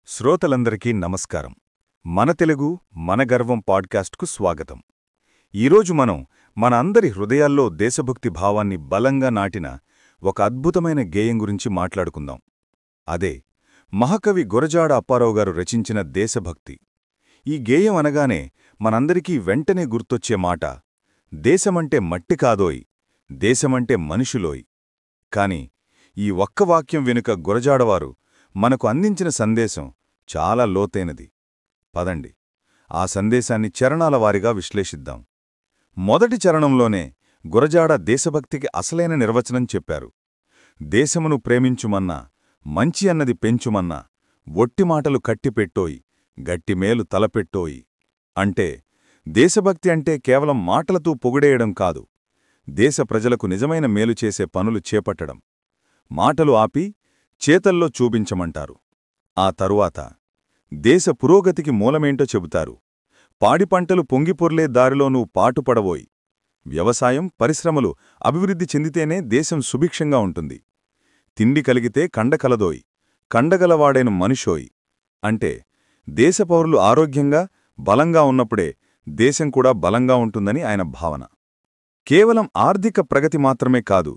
శ్రోతలందరికీ నమస్కారం. మన తెలుగు మన గర్వం పాడ్కాస్ట్కు స్వాగతం. ఈరోజు మనం మన అందరి హృదయాల్లో దేశభక్తి భావాన్ని బలంగా నాటిన ఒక అద్భుతమైన గేయం గురించి మాట్లాడుకుందాం. అదే మహాకవి గురజాడ అప్పారావు గారు రచించిన దేశభక్తి. ఈ గేయం అనగానే మనందరికీ వెంటనే గుర్తొచ్చే మాట దేశమంటే మట్టి కాదోయ్, దేశమంటే మనుషులోయ్. కాని ఈ ఒక్క వాక్యం వెనుక గురజాడవారు మనకు అందించిన సందేశం చాలా లోతైనది. పదండి ఆ సందేశాన్ని చరణాల వారీగా విశ్లేషిద్దాం. మొదటి చరణంలోనే గురజాడ దేశభక్తికి అసలైన నిర్వచనం చెప్పారు. దేశమును ప్రేమించుమన్నా, మంచి అన్నది పెంచుమన్నా, ఒట్టి మాటలు కట్టిపెట్టోయ్, గట్టిమేలు తలపెట్టోయ్. అంటే దేశభక్తి అంటే కేవలం మాటలతో పొగిడేయడం కాదు, దేశ ప్రజలకు నిజమైన మేలు చేసే పనులు చేపట్టడం. మాటలు ఆపి చేతల్లో చూపించమంటారు. ఆ తరువాత దేశ పురోగతికి మూలమేంటో చెబుతారు. పాడిపంటలు పొంగిపొర్లే దారిలో నువ్వు పాటుపడవోయ్. వ్యవసాయం, పరిశ్రమలు అభివృద్ధి చెందితేనే దేశం సుభిక్షంగా ఉంటుంది. తిండి కలిగితే కండ కలదోయ్, కండగలవాడైన మనిషోయ్. అంటే దేశ పౌరులు ఆరోగ్యంగా, బలంగా ఉన్నప్పుడే దేశం కూడా బలంగా ఉంటుందని ఆయన భావన. కేవలం ఆర్థిక ప్రగతి మాత్రమే కాదు,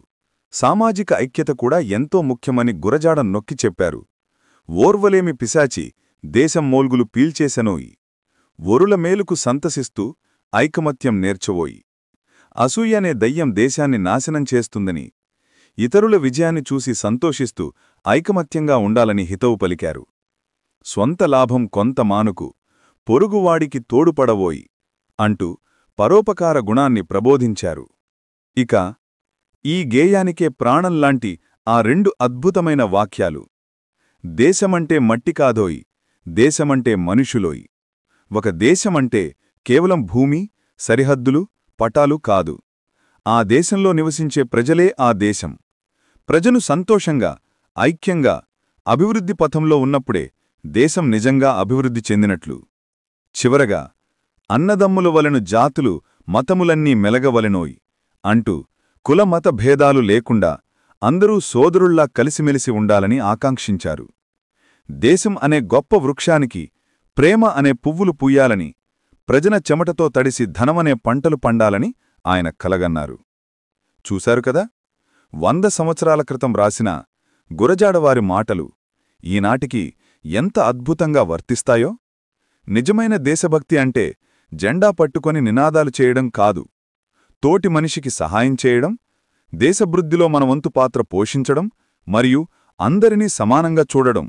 సామాజిక ఐక్యత కూడా ఎంతో ముఖ్యమని గురజాడ నొక్కి చెప్పారు. ఓర్వలేమి పిశాచి దేశం మోల్గులు పీల్చేసెనోయి, ఒరుల మేలుకు సంతసిస్తూ ఐకమత్యం నేర్చవోయి. అసూయనే దయ్యం దేశాన్ని నాశనం చేస్తుందని, ఇతరుల విజయాన్ని చూసి సంతోషిస్తూ ఐకమత్యంగా ఉండాలని హితవు పలికారు. స్వంత లాభం కొంత మానుకు, పొరుగువాడికి తోడుపడవోయి అంటూ పరోపకార గుణాన్ని ప్రబోధించారు. ఇక ఈ గేయానికే ప్రాణంలాంటి ఆ రెండు అద్భుతమైన వాక్యాలు దేశమంటే మట్టి కాదోయ్, దేశమంటే మనుషులోయ్. ఒక దేశమంటే కేవలం భూమి, సరిహద్దులు, పటాలు కాదు. ఆ దేశంలో నివసించే ప్రజలే ఆ దేశం. ప్రజలు సంతోషంగా, ఐక్యంగా, అభివృద్ధి పథంలో ఉన్నప్పుడే దేశం నిజంగా అభివృద్ధి చెందినట్లు. చివరగా అన్నదమ్ముల వలెను జాతులు, మతములన్నీ మెలగవలెనోయ్ అంటూ కులమత భేదాలు లేకుండా అందరూ సోదరుల్లా కలిసిమెలిసి ఉండాలని ఆకాంక్షించారు. దేశం అనే గొప్ప వృక్షానికి ప్రేమ అనే పువ్వులు పూయాలని, ప్రజల చెమటతో తడిసి ధనమనే పంటలు పండాలని ఆయన కలగన్నారు. చూశారు కదా, 100 సంవత్సరాల క్రితం రాసిన గురజాడవారి మాటలు ఈనాటికి ఎంత అద్భుతంగా వర్తిస్తాయో. నిజమైన దేశభక్తి అంటే జెండా పట్టుకొని నినాదాలు చేయడం కాదు, తోటి మనిషికి సహాయం చేయడం, దేశభృద్ధిలో మన వంతు పాత్ర పోషించడం మరియు అందరినీ సమానంగా చూడడం.